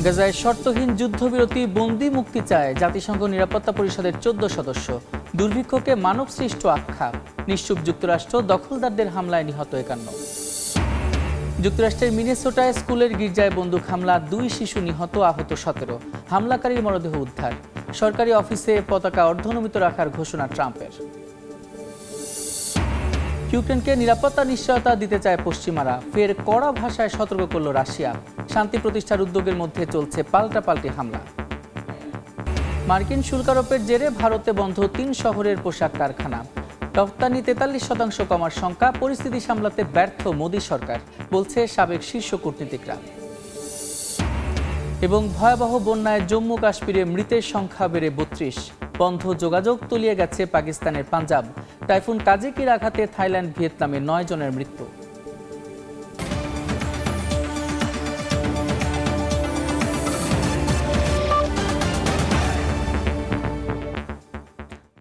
গাজায় শর্তহীন যুদ্ধবিরতি বন্দি মুক্তি চায় জাতিসংঘ নিরাপত্তা পরিষদের 14 সদস্য। দুর্ভিক্ষকে মানবসৃষ্ট আখ্যা। নিশ্চুপ যুক্তরাষ্ট্র, দখলদারদের হামলায় নিহত 51। যুক্তরাষ্ট্রের মিনেসোটায় স্কুলের গির্জায় বন্দুক হামলা, 2 শিশু নিহত, আহত 17। হামলাকারীর মরদেহ উদ্ধার। সরকারি অফিসে পতাকা অর্ধনমিত রাখার ঘোষণা ট্রাম্পের। ইউক্রেনকে নিরাপত্তা নিশ্চয়তা দিতে চায় পশ্চিমারা, ফের কড়া ভাষায় সতর্ক করল রাশিয়া। শান্তি প্রতিষ্ঠার উদ্যোগের মধ্যে চলছে পাল্টাপাল্টি হামলা। মার্কিন শুল্ক আরোপের জেরে ভারতে বন্ধ 3 শহরের পোশাক কারখানা। রপ্তানি 43% কমার শঙ্কা। পরিস্থিতি সামলাতে ব্যর্থ মোদী সরকার, বলছে সাবেক শীর্ষ কূটনীতিকরা। এবং ভয়াবহ বন্যায় জম্মু কাশ্মীরে মৃতের সংখ্যা বেড়ে 32। বন্ধ যোগাযোগ তলিয়ে গেছে পাকিস্তানের পাঞ্জাব। টাইফুন কাজিকির আঘাতে থাইল্যান্ড, ভিয়েতনামে 9 জনের মৃত্যু।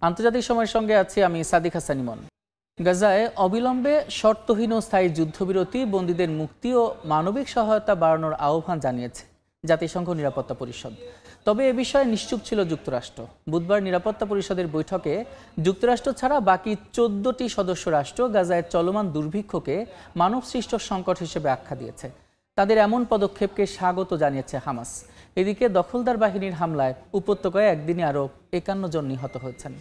আন্তর্জাতিক সময়ের সঙ্গে আছি আমি সাদিক হাসান ইমন। গাজায় অবিলম্বে শর্তহীন ও স্থায়ী যুদ্ধবিরতি, বন্দীদের মুক্তি ও মানবিক সহায়তা বাড়ানোর আহ্বান জানিয়েছে জাতিসংঘ নিরাপত্তা পরিষদ। তবে এ বিষয়ে নিশ্চুপ ছিল যুক্তরাষ্ট্র। বুধবার নিরাপত্তা পরিষদের বৈঠকে যুক্তরাষ্ট্র ছাড়া বাকি 14টি সদস্য রাষ্ট্র গাজায় চলমান দুর্ভিক্ষকে মানবসৃষ্ট সংকট হিসেবে আখ্যা দিয়েছে। তাদের এমন পদক্ষেপকে স্বাগত জানিয়েছে হামাস। এদিকে দখলদার বাহিনীর হামলায় উপত্যকায় একদিনে আরও 51 জন নিহত হয়েছেন।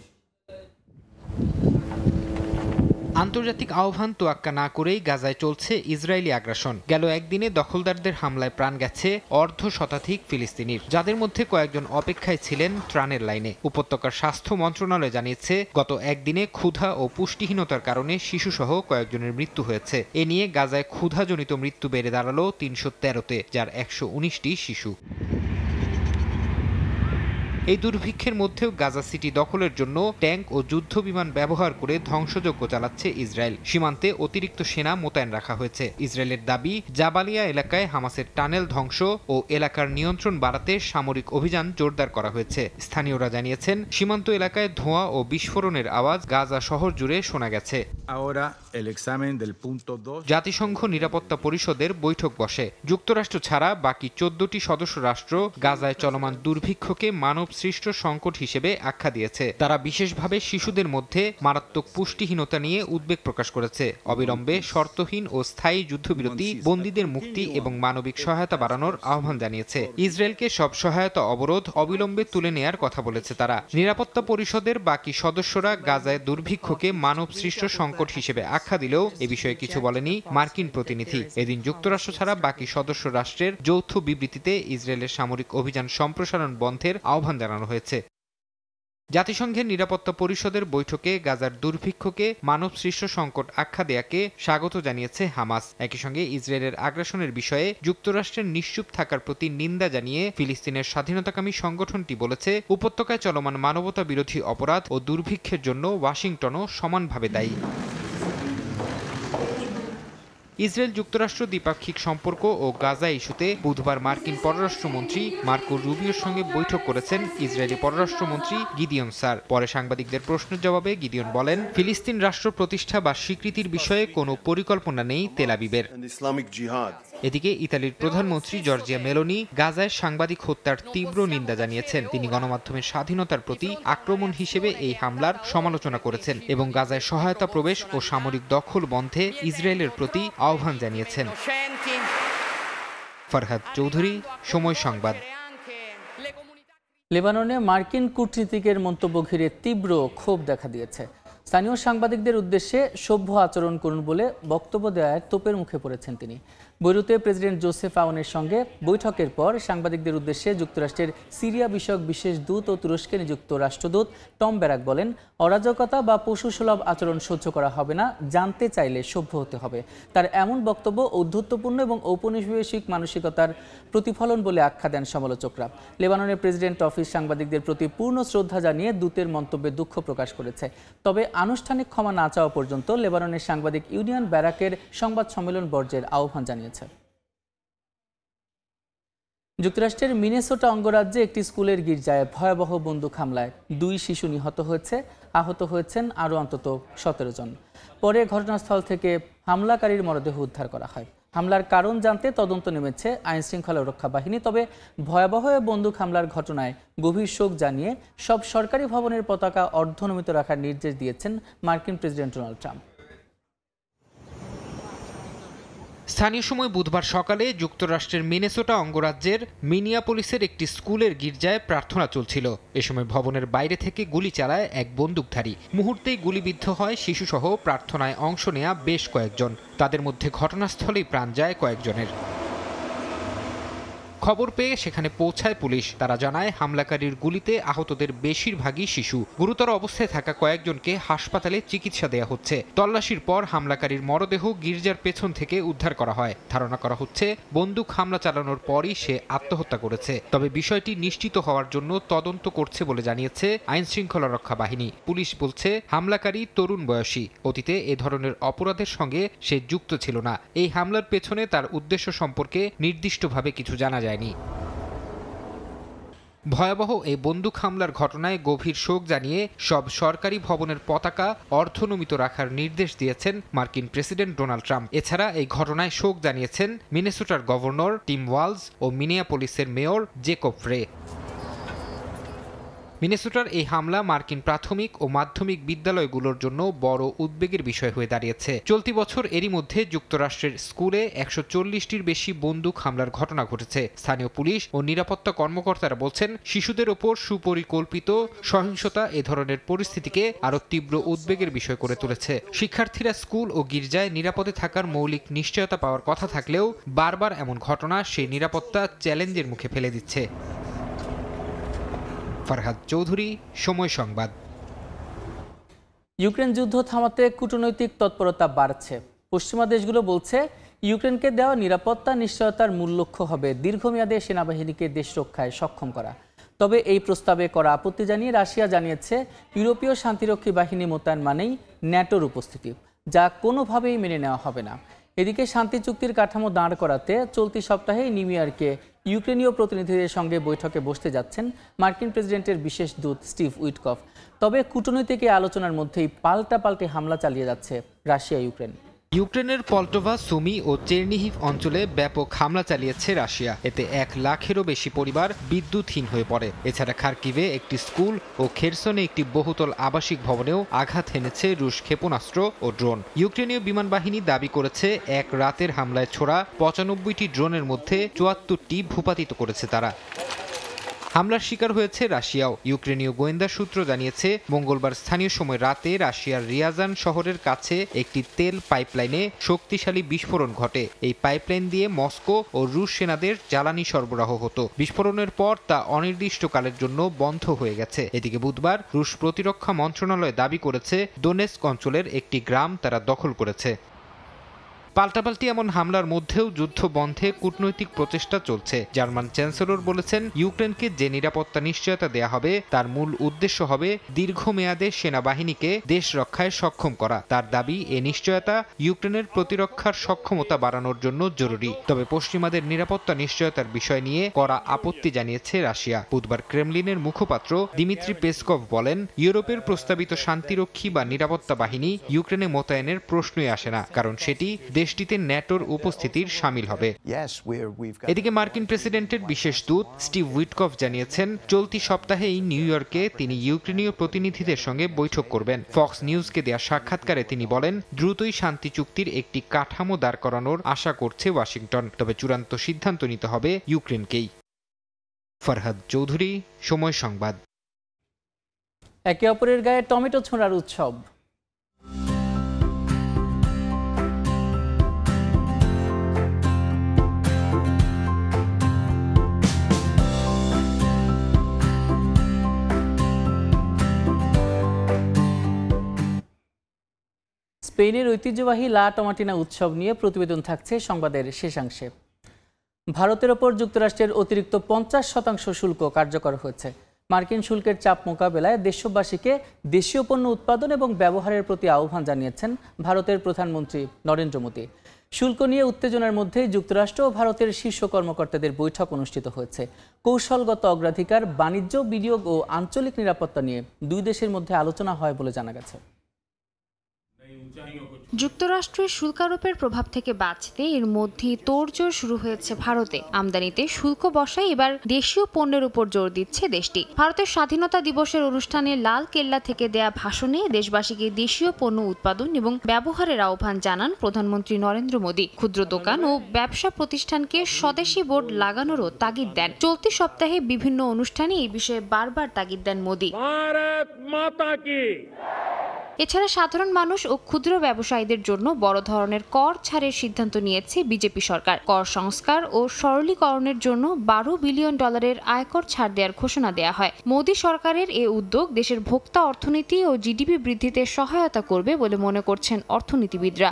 আন্তর্জাতিক আহ্বান তোয়াক্কা না করেই গাজায় চলছে ইসরায়েলি আগ্রাসন। গেল একদিনে দখলদারদের হামলায় প্রাণ গেছে অর্ধ শতাধিক ফিলিস্তিনির, যাদের মধ্যে কয়েকজন অপেক্ষায় ছিলেন ত্রাণের লাইনে। উপত্যকার স্বাস্থ্য মন্ত্রণালয় জানিয়েছে, গত একদিনে ক্ষুধা ও পুষ্টিহীনতার কারণে শিশুসহ কয়েকজনের মৃত্যু হয়েছে। এ নিয়ে গাজায় ক্ষুধাজনিত মৃত্যু বেড়ে দাঁড়ালো 313-তে, যার 119টি শিশু। এই দুর্ভিক্ষের মধ্যেও গাজা সিটি দখলের জন্য ট্যাঙ্ক ও যুদ্ধ বিমান ব্যবহার করে ধ্বংসযজ্ঞ চালাচ্ছে ইসরায়েল। সীমান্তে অতিরিক্ত সেনা মোতায়েন রাখা হয়েছে। ইসরায়েলের দাবি, জাবালিয়া এলাকায় হামাসের টানেল ধ্বংস ও এলাকার নিয়ন্ত্রণ বাড়াতে সামরিক অভিযান জোরদার করা হয়েছে। স্থানীয়রা জানিয়েছেন, সীমান্ত এলাকায় ধোঁয়া ও বিস্ফোরণের আওয়াজ গাজা শহর জুড়ে শোনা গেছে। জাতিসংঘ নিরাপত্তা পরিষদের বৈঠক বসে। যুক্তরাষ্ট্র ছাড়া বাকি 14টি সদস্য রাষ্ট্র গাজায় চলমান দুর্ভিক্ষকে মানব সৃষ্ট সংকট হিসেবে আখ্যা দিয়েছে। তারা বিশেষভাবে শিশুদের মধ্যে মারাত্মক পুষ্টিহীনতা নিয়ে উদ্বেগ প্রকাশ করেছে। অবিলম্বে শর্তহীন ও স্থায়ী যুদ্ধবিরতি, বন্দীদের মুক্তি এবং মানবিক সহায়তা বাড়ানোর আহ্বান জানিয়েছে। ইসরায়েলকে সব সহায়তা অবরোধ অবিলম্বে তুলে নেয়ার কথা বলেছে তারা। নিরাপত্তা পরিষদের বাকি সদস্যরা গাজায় দুর্ভিক্ষকে মানব সৃষ্ট সংকট হিসেবে আখ্যা দিলেও এ বিষয়ে কিছু বলেনি মার্কিন প্রতিনিধি। এদিন যুক্তরাষ্ট্র ছাড়া বাকি সদস্য রাষ্ট্রের যৌথ বিবৃতিতে ইসরায়েলের সামরিক অভিযান সম্প্রসারণ বন্ধের আহ্বান জানানো হয়েছে। জাতিসংঘের নিরাপত্তা পরিষদের বৈঠকে গাজার দুর্ভিক্ষকে মানবসৃষ্ট সংকট আখ্যা দেয়াকে স্বাগত জানিয়েছে হামাস। একই সঙ্গে ইসরায়েলের আগ্রাসনের বিষয়ে যুক্তরাষ্ট্রের নিশ্চুপ থাকার প্রতি নিন্দা জানিয়ে ফিলিস্তিনের স্বাধীনতাকামী সংগঠনটি বলেছে, উপত্যকায় চলমান মানবতা বিরোধী অপরাধ ও দুর্ভিক্ষের জন্য ওয়াশিংটনও সমানভাবে দায়ী। ইসরায়েল যুক্তরাষ্ট্র দ্বিপাক্ষিক সম্পর্ক ও গাজা ইস্যুতে বুধবার মার্কিন পররাষ্ট্রমন্ত্রী মার্কো রুবিওর সঙ্গে বৈঠক করেছেন ইসরায়েলি পররাষ্ট্রমন্ত্রী গিদিয়ন স্যার। পরে সাংবাদিকদের প্রশ্নের জবাবে গিদিয়ন বলেন, ফিলিস্তিন রাষ্ট্র প্রতিষ্ঠা বা স্বীকৃতির বিষয়ে কোনো পরিকল্পনা নেই তেল আবিবের। এদিকে ইতালির প্রধানমন্ত্রী জর্জিয়া মেলোনি গাজায় সাংবাদিক হত্যার তীব্র নিন্দা জানিয়েছেন। তিনি গণমাধ্যমের স্বাধীনতার প্রতি আক্রমণ হিসেবে এই হামলার সমালোচনা করেছেন এবং গাজায় সহায়তা প্রবেশ ও সামরিক দখল বন্ধে ইসরায়েলের প্রতি আহ্বান জানিয়েছেন। ফরহাদ চৌধুরী, সময় সংবাদ। লেবাননে মার্কিন কূটনীতিকের মন্তব্য ঘিরে তীব্র ক্ষোভ দেখা দিয়েছে। স্থানীয় সাংবাদিকদের উদ্দেশ্যে সভ্য আচরণ করুন বলে বক্তব্য দেওয়ায় তোপের মুখে পড়েছেন তিনি। বৈরুতে প্রেসিডেন্ট জোসেফ আউনের সঙ্গে বৈঠকের পর সাংবাদিকদের উদ্দেশ্যে যুক্তরাষ্ট্রের সিরিয়া বিষয়ক বিশেষ দূত ও তুরস্কে নিযুক্ত রাষ্ট্রদূত টম ব্যারাক বলেন, অরাজকতা বা পশুসুলভ আচরণ সহ্য করা হবে না, জানতে চাইলে সভ্য হতে হবে। তার এমন বক্তব্য ঔদ্ধত্যপূর্ণ এবং ঔপনিবেশিক মানসিকতার প্রতিফলন বলে আখ্যা দেন সমালোচকরা। লেবাননের প্রেসিডেন্ট অফিস সাংবাদিকদের প্রতি পূর্ণ শ্রদ্ধা জানিয়ে দূতের মন্তব্যে দুঃখ প্রকাশ করেছে। তবে আনুষ্ঠানিক ক্ষমা না চাওয়া পর্যন্ত লেবাননের সাংবাদিক ইউনিয়ন ব্যারাকের সংবাদ সম্মেলন বর্জের আহ্বান জানিয়েছে। যুক্তরাষ্ট্রের মিনেসোটা অঙ্গরাজ্যে একটি স্কুলের গির্জায় ভয়াবহ বন্দুক হামলায় 2 শিশু নিহত হয়েছে, আহত হয়েছেন আরও অন্তত 17 জন। পরে ঘটনাস্থল থেকে হামলাকারীর মরদেহ উদ্ধার করা হয়। হামলার কারণ জানতে তদন্ত নেমেছে আইনশৃঙ্খলা রক্ষা বাহিনী। তবে ভয়াবহ বন্দুক হামলার ঘটনায় গভীর শোক জানিয়ে সব সরকারি ভবনের পতাকা অর্ধনমিত রাখার নির্দেশ দিয়েছেন মার্কিন প্রেসিডেন্ট ডোনাল্ড ট্রাম্প। স্থানীয় সময় বুধবার সকালে যুক্তরাষ্ট্রের মিনেসোটা অঙ্গরাজ্যের মিনিয়াপোলিসের একটি স্কুলের গির্জায় প্রার্থনা চলছিল। এ সময় ভবনের বাইরে থেকে গুলি চালায় এক বন্দুকধারী। মুহূর্তেই গুলিবিদ্ধ হয় শিশুসহ প্রার্থনায় অংশ নেয়া বেশ কয়েকজন। তাদের মধ্যে ঘটনাস্থলেই প্রাণ যায় কয়েকজনের। খবর পেয়ে সেখানে পৌঁছায় পুলিশ। তারা জানায় হামলাকারীর গুলিতে আহতদের বেশিরভাগই শিশু। গুরুতর অবস্থায় থাকা কয়েকজনকে হাসপাতালে চিকিৎসা দেয়া হচ্ছে। তল্লাশির পর হামলাকারীর মরদেহ গির্জার পেছন থেকে উদ্ধার করা হয়। ধারণা করা হচ্ছে বন্দুক হামলা চালানোর পরই সে আত্মহত্যা করেছে। তবে বিষয়টি নিশ্চিত হওয়ার জন্য তদন্ত করছে বলে জানিয়েছে আইনশৃঙ্খলা রক্ষা বাহিনী। পুলিশ বলছে হামলাকারী তরুণ বয়সী। অতীতে এ ধরনের অপরাধের সঙ্গে সে যুক্ত ছিল না। এই হামলার পেছনে তার উদ্দেশ্য সম্পর্কে নির্দিষ্টভাবে কিছু জানা যায়। ভয়াবহ এই বন্দুক হামলার ঘটনায় গভীর শোক জানিয়ে সব সরকারি ভবনের পতাকা অর্ধনমিত রাখার নির্দেশ দিয়েছেন মার্কিন প্রেসিডেন্ট ডোনাল্ড ট্রাম্প। এছাড়া এই ঘটনায় শোক জানিয়েছেন মিনেসোটার গভর্নর টিম ওয়ালজ ও মিনিয়াপোলিসের মেয়র জেকব রে। মিনেসোটার এই হামলা মার্কিন প্রাথমিক ও মাধ্যমিক বিদ্যালয়গুলোর জন্য বড় উদ্বেগের বিষয় হয়ে দাঁড়িয়েছে। চলতি বছর এরই মধ্যে যুক্তরাষ্ট্রের স্কুলে ১৪০টির বেশি বন্দুক হামলার ঘটনা ঘটেছে। স্থানীয় পুলিশ ও নিরাপত্তা কর্মকর্তারা বলছেন শিশুদের ওপর সুপরিকল্পিত সহিংসতা এ ধরনের পরিস্থিতিকে আরও তীব্র উদ্বেগের বিষয় করে তুলেছে। শিক্ষার্থীরা স্কুল ও গির্জায় নিরাপদে থাকার মৌলিক নিশ্চয়তা পাওয়ার কথা থাকলেও বারবার এমন ঘটনা সেই নিরাপত্তা চ্যালেঞ্জের মুখে ফেলে দিচ্ছে। ফারহাদ চৌধুরী, সময় সংবাদ। ইউক্রেন যুদ্ধ থামাতে কূটনৈতিক তৎপরতা বাড়ছে। পশ্চিমা দেশগুলো বলছে ইউক্রেনকে দেওয়া নিরাপত্তা নিশ্চয়তার মূল লক্ষ্য হবে দীর্ঘমেয়াদে সেনাবাহিনীকে দেশ রক্ষায় সক্ষম করা। তবে এই প্রস্তাবে করা আপত্তি জানিয়ে রাশিয়া জানিয়েছে ইউরোপীয় শান্তিরক্ষী বাহিনী মোতায়েন মানেই ন্যাটোর উপস্থিতি, যা কোনোভাবেই মেনে নেওয়া হবে না। এদিকে শান্তি চুক্তির কাঠামো দাঁড় করাতে চলতি সপ্তাহে নিউ ইয়র্কে ইউক্রেনীয় প্রতিনিধিদের সঙ্গে বৈঠকে বসতে যাচ্ছেন মার্কিন প্রেসিডেন্টের বিশেষ দূত স্টিভ উইটকফ। তবে কূটনৈতিক এই আলোচনার মধ্যেই পাল্টাপাল্টি হামলা চালিয়ে যাচ্ছে রাশিয়া ইউক্রেন। ইউক্রেনের পল্টোভা, সুমি ও চেরনিহিভ অঞ্চলে ব্যাপক হামলা চালিয়েছে রাশিয়া। এতে ১ লাখেরও বেশি পরিবার বিদ্যুৎহীন হয়ে পড়ে। এছাড়া খার্কিভে একটি স্কুল ও খেরসনে একটি বহুতল আবাসিক ভবনেও আঘাত হেনেছে রুশ ক্ষেপণাস্ত্র ও ড্রোন। ইউক্রেনীয় বিমান বাহিনী দাবি করেছে এক রাতের হামলায় ছোড়া ৯৫টি ড্রোনের মধ্যে ৭৪টি ভূপাতিত করেছে তারা। হামলার শিকার হয়েছে রাশিয়াও। ইউক্রেনীয় গোয়েন্দা সূত্র জানিয়েছে মঙ্গলবার স্থানীয় সময় রাতে রাশিয়ার রিয়াজান শহরের কাছে একটি তেল পাইপলাইনে শক্তিশালী বিস্ফোরণ ঘটে। এই পাইপলাইন দিয়ে মস্কো ও রুশ সেনাদের জ্বালানি সরবরাহ হতো। বিস্ফোরণের পর তা অনির্দিষ্টকালের জন্য বন্ধ হয়ে গেছে। এদিকে বুধবার রুশ প্রতিরক্ষা মন্ত্রণালয় দাবি করেছে ডোনেস্ক অঞ্চলের একটি গ্রাম তারা দখল করেছে। পাল্টাপাল্টি এমন হামলার মধ্যেও যুদ্ধ বন্ধে কূটনৈতিক প্রচেষ্টা চলছে। জার্মান চ্যান্সেলর বলেছেন ইউক্রেনকে যে নিরাপত্তা নিশ্চয়তা দেয়া হবে তার মূল উদ্দেশ্য হবে দীর্ঘমেয়াদে সেনাবাহিনীকে দেশ রক্ষায় সক্ষম করা। তার দাবি এ নিশ্চয়তা ইউক্রেনের প্রতিরক্ষার সক্ষমতা বাড়ানোর জন্য জরুরি। তবে পশ্চিমাদের নিরাপত্তা নিশ্চয়তার বিষয় নিয়ে কড়া আপত্তি জানিয়েছে রাশিয়া। বুধবার ক্রেমলিনের মুখপাত্র দিমিত্রি পেসকভ বলেন ইউরোপের প্রস্তাবিত শান্তিরক্ষী বা নিরাপত্তা বাহিনী ইউক্রেনে মোতায়েনের প্রশ্নই আসে না, কারণ সেটি দেশটিতে ন্যাটোর উপস্থিতির শামিল হবে। এদিকে মার্কিন প্রেসিডেন্টের বিশেষ দূত স্টিভ উইটকফ জানিয়েছেন চলতি সপ্তাহেই নিউ ইয়র্কে তিনি ইউক্রেনীয় প্রতিনিধিদের সঙ্গে বৈঠক করবেন। ফক্স নিউজকে দেয়া সাক্ষাৎকারে তিনি বলেন দ্রুতই শান্তি চুক্তির একটি কাঠামো দাঁড় করানোর আশা করছে ওয়াশিংটন। তবে চূড়ান্ত সিদ্ধান্ত নিতে হবে ইউক্রেনকেই। ফারহাদ চৌধুরী, সময় সংবাদ। একে অপরের গায়ে টমেটো ছোঁড়ার উৎসব। স্পেনের ঐতিহ্যবাহী লা টমাটিনা উৎসব নিয়ে প্রতিবেদন থাকছে সংবাদের শেষাংশে। ভারতের ওপর যুক্তরাষ্ট্রের অতিরিক্ত ৫০% শুল্ক কার্যকর হয়েছে। মার্কিন শুল্কের চাপ মোকাবেলায় দেশবাসীকে দেশীয় পণ্য উৎপাদন এবং ব্যবহারের প্রতি আহ্বান জানিয়েছেন ভারতের প্রধানমন্ত্রী নরেন্দ্র মোদী। শুল্ক নিয়ে উত্তেজনার মধ্যে যুক্তরাষ্ট্র ও ভারতের শীর্ষ কর্মকর্তাদের বৈঠক অনুষ্ঠিত হয়েছে। কৌশলগত অগ্রাধিকার, বাণিজ্য, বিনিয়োগ ও আঞ্চলিক নিরাপত্তা নিয়ে দুই দেশের মধ্যে আলোচনা হয় বলে জানা গেছে। যুক্তরাষ্ট্রের শুল্ক আরোপের প্রভাব থেকে বাঁচতে এর মধ্যেই তোড়জোড় শুরু হয়েছে ভারতে। আমদানিতে শুল্ক বসায় এবার দেশীয় পণ্যের উপর জোর দিচ্ছে দেশটি। ভারতের স্বাধীনতা দিবসের অনুষ্ঠানে লাল কেল্লা থেকে দেয়া ভাষণে দেশবাসীকে দেশীয় পণ্য উৎপাদন এবং ব্যবহারের আহ্বান জানান প্রধানমন্ত্রী নরেন্দ্র মোদী। ক্ষুদ্র দোকান ও ব্যবসা প্রতিষ্ঠানকে স্বদেশি বোর্ড লাগানোরও তাগিদ দেন। চলতি সপ্তাহে বিভিন্ন অনুষ্ঠানে এই বিষয়ে বারবার তাগিদ দেন মোদী। এছাড়া সাধারণ মানুষ ও ক্ষুদ্র ব্যবসায়ীদের জন্য বড় ধরনের কর ছাড়ের সিদ্ধান্ত নিয়েছে বিজেপি সরকার। কর সংস্কার ও সরলীকরণের জন্য $12 বিলিয়ন আয়কর ছাড় দেওয়ার ঘোষণা দেয়া হয়। মোদী সরকারের এ উদ্যোগ দেশের ভোক্তা অর্থনীতি ও জিডিপি বৃদ্ধিতে সহায়তা করবে বলে মনে করছেন অর্থনীতিবিদরা।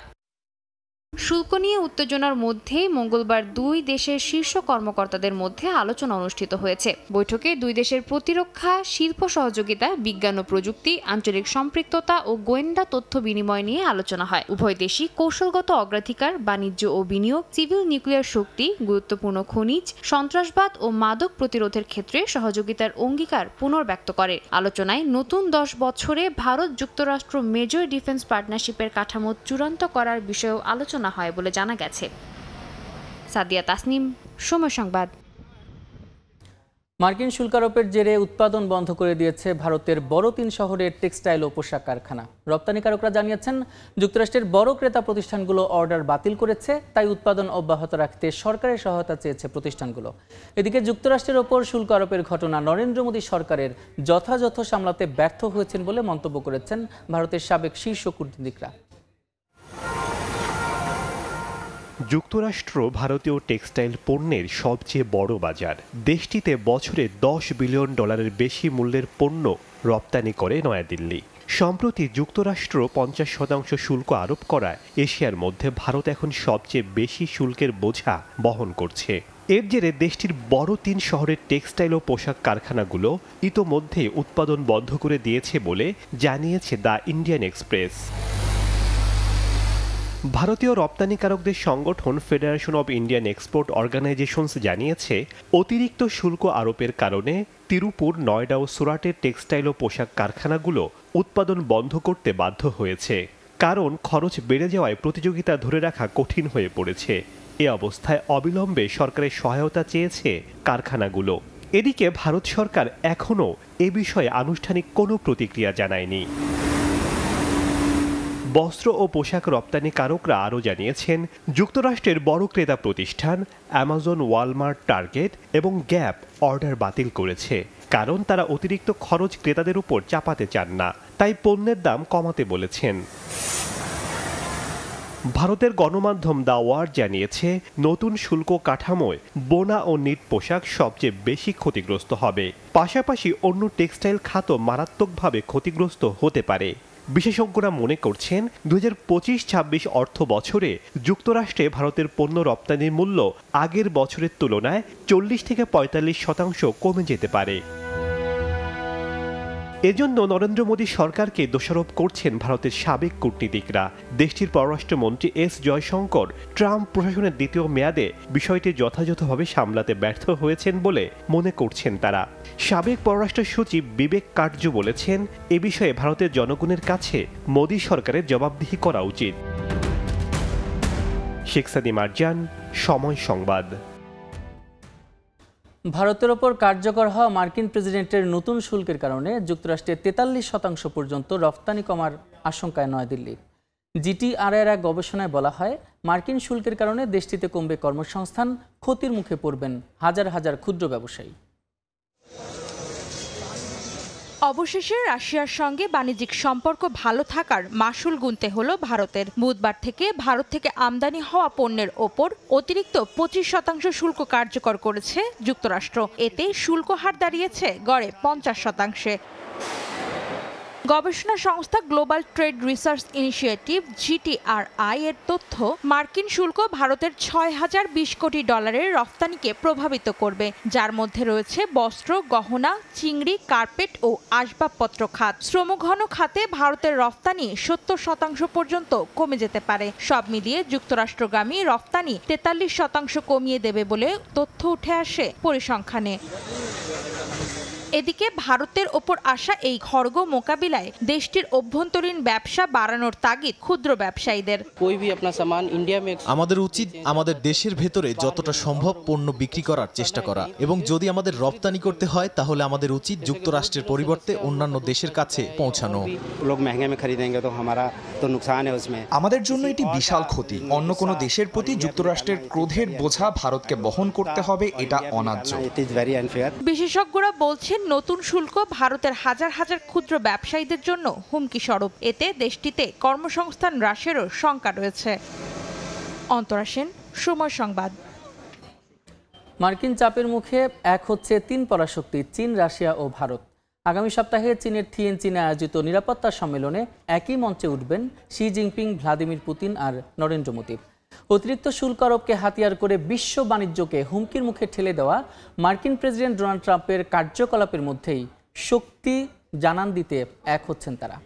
শুল্ক নিয়ে উত্তেজনার মধ্যে মঙ্গলবার দুই দেশের শীর্ষ কর্মকর্তাদের মধ্যে আলোচনা অনুষ্ঠিত হয়েছে। বৈঠকে দুই দেশের প্রতিরক্ষা, শিল্প সহযোগিতা, বিজ্ঞান ও প্রযুক্তি, আঞ্চলিক সম্পৃক্ততা ও গোয়েন্দা তথ্য বিনিময় নিয়ে আলোচনা হয়। উভয় দেশই কৌশলগত অগ্রাধিকার, বাণিজ্য ও বিনিয়োগ, সিভিল নিউক্লিয়ার শক্তি, গুরুত্বপূর্ণ খনিজ, সন্ত্রাসবাদ ও মাদক প্রতিরোধের ক্ষেত্রে সহযোগিতার অঙ্গীকার পুনর্ব্যক্ত করে। আলোচনায় নতুন 10 বছরে ভারত যুক্তরাষ্ট্র মেজর ডিফেন্স পার্টনারশিপের কাঠামো চূড়ান্ত করার বিষয়েও আলোচনা হয় বলে জানা গেছে। সাদিয়া তাসনিম, সময় সংবাদ। মার্কিন শুল্ক আরোপের জেরে উৎপাদন বন্ধ করে দিয়েছে ভারতের বড় 3 শহরের টেক্সটাইল ও পোশাক কারখানা। রপ্তানিকারকরা জানিয়েছেন, যুক্তরাষ্ট্রের বড় ক্রেতা প্রতিষ্ঠানগুলো অর্ডার বাতিল করেছে, তাই উৎপাদন অব্যাহত রাখতে সরকারের সহায়তা চেয়েছে প্রতিষ্ঠানগুলো। এদিকে যুক্তরাষ্ট্রের ওপর শুল্ক আরোপের ঘটনা নরেন্দ্র মোদী সরকারের যথাযথ সামলাতে ব্যর্থ হয়েছেন বলে মন্তব্য করেছেন ভারতের সাবেক শীর্ষ কূটনীতিকরা। যুক্তরাষ্ট্র ভারতীয় টেক্সটাইল পণ্যের সবচেয়ে বড় বাজার। দেশটিতে বছরে $10 বিলিয়ন বেশি মূল্যের পণ্য রপ্তানি করে নয়াদিল্লি। সম্প্রতি যুক্তরাষ্ট্র 50% শুল্ক আরোপ করায় এশিয়ার মধ্যে ভারত এখন সবচেয়ে বেশি শুল্কের বোঝা বহন করছে। এর জেরে দেশটির বড় 3 শহরের টেক্সটাইল ও পোশাক কারখানাগুলো ইতোমধ্যে উৎপাদন বন্ধ করে দিয়েছে বলে জানিয়েছে দ্য ইন্ডিয়ান এক্সপ্রেস। ভারতীয় রপ্তানিকারকদের সংগঠন federation of Indian export organisations জানিয়েছে, অতিরিক্ত শুল্ক আরোপের কারণে তিরুপুর, নয়ডা ও সুরাটের টেক্সটাইল ও পোশাক কারখানাগুলো উৎপাদন বন্ধ করতে বাধ্য হয়েছে। কারণ খরচ বেড়ে যাওয়ায় প্রতিযোগিতা ধরে রাখা কঠিন হয়ে পড়েছে। এ অবস্থায় অবিলম্বে সরকারের সহায়তা চেয়েছে কারখানাগুলো। এদিকে ভারত সরকার এখনও এ বিষয়ে আনুষ্ঠানিক কোনো প্রতিক্রিয়া জানায়নি। বস্ত্র ও পোশাক রপ্তানিকারকরা আরও জানিয়েছেন, যুক্তরাষ্ট্রের বড় ক্রেতা প্রতিষ্ঠান অ্যামাজন, ওয়ালমার্ট, টার্গেট এবং গ্যাপ অর্ডার বাতিল করেছে। কারণ তারা অতিরিক্ত খরচ ক্রেতাদের উপর চাপাতে চান না, তাই পণ্যের দাম কমাতে বলেছেন। ভারতের গণমাধ্যম দ্য ওয়ার্ল্ড জানিয়েছে, নতুন শুল্ক কাঠামোয় বোনা ও নিট পোশাক সবচেয়ে বেশি ক্ষতিগ্রস্ত হবে। পাশাপাশি অন্য টেক্সটাইল খাতও মারাত্মকভাবে ক্ষতিগ্রস্ত হতে পারে। বিশেষজ্ঞরা মনে করছেন, 2025-26 অর্থ বছরে যুক্তরাষ্ট্রে ভারতের পণ্য রপ্তানির মূল্য আগের বছরের তুলনায় 40 থেকে 45% কমে যেতে পারে। এজন্য নরেন্দ্র মোদী সরকারকে দোষারোপ করছেন ভারতের সাবেক কূটনীতিকরা। দেশটির পররাষ্ট্রমন্ত্রী এস জয়শঙ্কর ট্রাম্প প্রশাসনের দ্বিতীয় মেয়াদে বিষয়টি যথাযথভাবে সামলাতে ব্যর্থ হয়েছেন বলে মনে করছেন তারা। সাবেক পররাষ্ট্র সচিব বিবেক কাটজু বলেছেন, এ বিষয়ে ভারতের জনগণের কাছে মোদী সরকারের জবাবদিহি করা উচিত। শেখ সাদি মারজান, সময় সংবাদ। ভারতের ওপর কার্যকর হওয়া মার্কিন প্রেসিডেন্টের নতুন শুল্কের কারণে যুক্তরাষ্ট্রে 43% পর্যন্ত রপ্তানি কমার আশঙ্কায় নয়াদিল্লি। জিটিআরআইয়ের এক গবেষণায় বলা হয়, মার্কিন শুল্কের কারণে দেশটিতে কমবে কর্মসংস্থান, ক্ষতির মুখে পড়বেন হাজার হাজার ক্ষুদ্র ব্যবসায়ী। অবশেষে রাশিয়ার সঙ্গে বাণিজ্যিক সম্পর্ক ভালো থাকার মাসুল গুনতে হলো ভারতের। বুধবার থেকে ভারত থেকে আমদানি হওয়া পণ্যের ওপর অতিরিক্ত 25% শুল্ক কার্যকর করেছে যুক্তরাষ্ট্র। এতে শুল্ক হার দাঁড়িয়েছে গড়ে 50%। গবেষণা সংস্থা গ্লোবাল ট্রেড রিসার্চ ইনিশিয়েটিভ জিটিআরআই এর তথ্য, মার্কিন শুল্ক ভারতের $6,020 কোটি রফতানিকে প্রভাবিত করবে, যার মধ্যে রয়েছে বস্ত্র, গহনা, চিংড়ি, কার্পেট ও আসবাবপত্র খাত। শ্রমঘন খাতে ভারতের রফতানি 70% পর্যন্ত কমে যেতে পারে। সব মিলিয়ে যুক্তরাষ্ট্রগামী রফতানি 43% কমিয়ে দেবে বলে তথ্য উঠে আসে পরিসংখ্যানে। এদিকে ভারতের ওপর আসা এই খড়গ মোকাবিলায় দেশটির অভ্যন্তরীণ ব্যবসা বাড়ানোর তাগিদ ক্ষুদ্র ব্যবসায়ীদের। আমাদের উচিত আমাদের দেশের ভেতরে যতটা সম্ভব পণ্য বিক্রি করার চেষ্টা করা, এবং যদি আমাদের রপ্তানি করতে হয় তাহলে আমাদের উচিত যুক্তরাষ্ট্রের পরিবর্তে অন্যান্য দেশের কাছে পৌঁছানো। আমাদের জন্য এটি বিশাল ক্ষতি। অন্য কোনো দেশের প্রতি যুক্তরাষ্ট্রের ক্রোধের বোঝা ভারতকে বহন করতে হবে, এটা অন্যায্য। বিশেষজ্ঞরা বলছেন নতুন শুল্ক ভারতের হাজার হাজার ক্ষুদ্র ব্যবসায়ীদের জন্য হুমকি স্বরূপ। এতে দেশটিতে কর্মসংস্থান হ্রাসেরও শঙ্কা রয়েছে। অন্তরা সেন, সময় সংবাদ। মার্কিন চাপের মুখে এক হচ্ছে তিন পরাশক্তি চীন, রাশিয়া ও ভারত। আগামী সপ্তাহে চীনের থিয়েনচিনে আয়োজিত নিরাপত্তা সম্মেলনে একই মঞ্চে উঠবেন শি জিনপিং, ভ্লাদিমির পুতিন আর নরেন্দ্র মোদি। অতিরিক্ত শুল্ক আরোপকে হাতিয়ার করে বিশ্ব বাণিজ্যকে হুমকির মুখে ঠেলে দেওয়া মার্কিন প্রেসিডেন্ট ডোনাল্ড ট্রাম্পের কার্যকলাপের মধ্যেই শক্তি জানান দিতে এক হচ্ছেন তারা।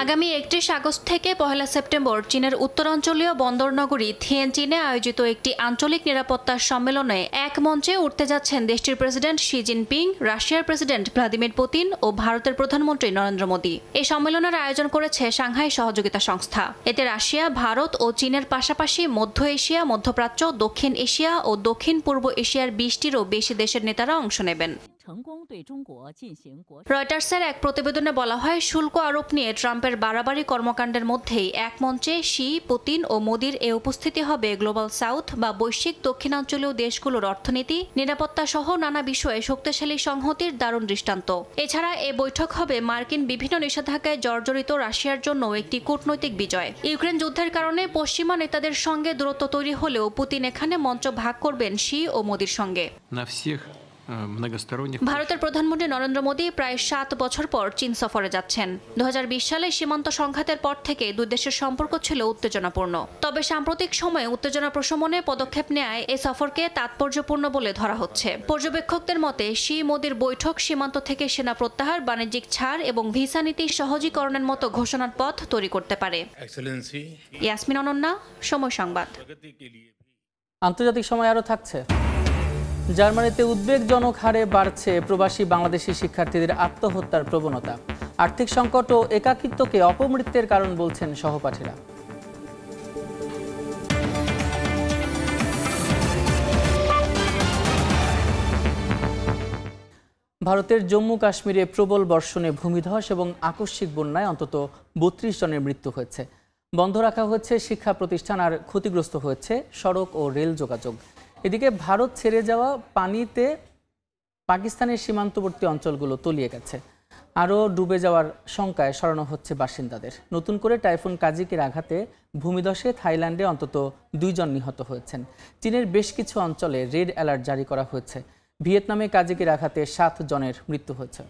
আগামী 31 আগস্ট থেকে 1 সেপ্টেম্বর চীনের উত্তরাঞ্চলীয় বন্দরনগরী থিয়েনচিনে আয়োজিত একটি আঞ্চলিক নিরাপত্তা সম্মেলনে এক মঞ্চে উঠতে যাচ্ছেন দেশটির প্রেসিডেন্ট শি জিনপিং, রাশিয়ার প্রেসিডেন্ট ভ্লাদিমির পুতিন ও ভারতের প্রধানমন্ত্রী নরেন্দ্র মোদি। এই সম্মেলনের আয়োজন করেছে সাংহাই সহযোগিতা সংস্থা। এতে রাশিয়া, ভারত ও চীনের পাশাপাশি মধ্য এশিয়া, মধ্যপ্রাচ্য, দক্ষিণ এশিয়া ও দক্ষিণ পূর্ব এশিয়ার 20টিরও বেশি দেশের নেতারা অংশ নেবেন। রয়টার্সের এক প্রতিবেদনে বলা হয়, শুল্ক আরোপ নিয়ে ট্রাম্পের বাড়াবাড়ি কর্মকাণ্ডের মধ্যেই এক মঞ্চে শি, পুতিন ও মোদির এ উপস্থিতি হবে গ্লোবাল সাউথ বা বৈশ্বিক দক্ষিণাঞ্চলীয় দেশগুলোর অর্থনীতি, নিরাপত্তা সহ নানা বিষয়ে শক্তিশালী সংহতির দারুণ দৃষ্টান্ত। এছাড়া এ বৈঠক হবে মার্কিন বিভিন্ন নিষেধাজ্ঞায় জর্জরিত রাশিয়ার জন্য একটি কূটনৈতিক বিজয়। ইউক্রেন যুদ্ধের কারণে পশ্চিমা নেতাদের সঙ্গে দূরত্ব তৈরি হলেও পুতিন এখানে মঞ্চ ভাগ করবেন শি ও মোদির সঙ্গে। ভারতের প্রধানমন্ত্রী নরেন্দ্র মোদি প্রায় 7 বছর পর চীন সফরে যাচ্ছেন। 2020 সালে সীমান্ত সংঘাতের পর থেকে দুই দেশের সম্পর্ক ছিল উত্তেজনাপূর্ণ। তবে সাম্প্রতিক সময়ে উত্তেজনা প্রশমনে পদক্ষেপ নেয় এ সফরকে তাৎপর্যপূর্ণ বলে ধরা হচ্ছে। পর্যবেক্ষকদের মতে শি মোদির বৈঠক সীমান্ত থেকে সেনা প্রত্যাহার, বাণিজ্যিক ছাড় এবং ভিসা নীতি সহজীকরণের মতো ঘোষণার পথ তৈরি করতে পারে। ইয়াসমিন অনন্যা, সময় সংবাদ। আন্তর্জাতিক সময় আরও থাকছে। জার্মানিতে উদ্বেগজনক হারে বাড়ছে প্রবাসী বাংলাদেশি শিক্ষার্থীদের আত্মহত্যার প্রবণতা। আর্থিক সংকট ও একাকিত্বকে অপমৃত্যুর কারণ বলছেন সহপাঠীরা। ভারতের জম্মু কাশ্মীরে প্রবল বর্ষণে ভূমিধস এবং আকস্মিক বন্যায় অন্তত 32 জনের মৃত্যু হয়েছে। বন্ধ রাখা হয়েছে শিক্ষা প্রতিষ্ঠান আর ক্ষতিগ্রস্ত হয়েছে সড়ক ও রেল যোগাযোগ। এদিকে ভারত ছেড়ে যাওয়া পানিতে পাকিস্তানের সীমান্তবর্তী অঞ্চলগুলো তলিয়ে গেছে। আরও ডুবে যাওয়ার শঙ্কায় সরানো হচ্ছে বাসিন্দাদের। নতুন করে টাইফুন কাজিকের আঘাতে ভূমিধসে থাইল্যান্ডে অন্তত 2 জন নিহত হয়েছেন। চীনের বেশ কিছু অঞ্চলে রেড অ্যালার্ট জারি করা হয়েছে। ভিয়েতনামে কাজিকের আঘাতে 7 জনের মৃত্যু হয়েছে।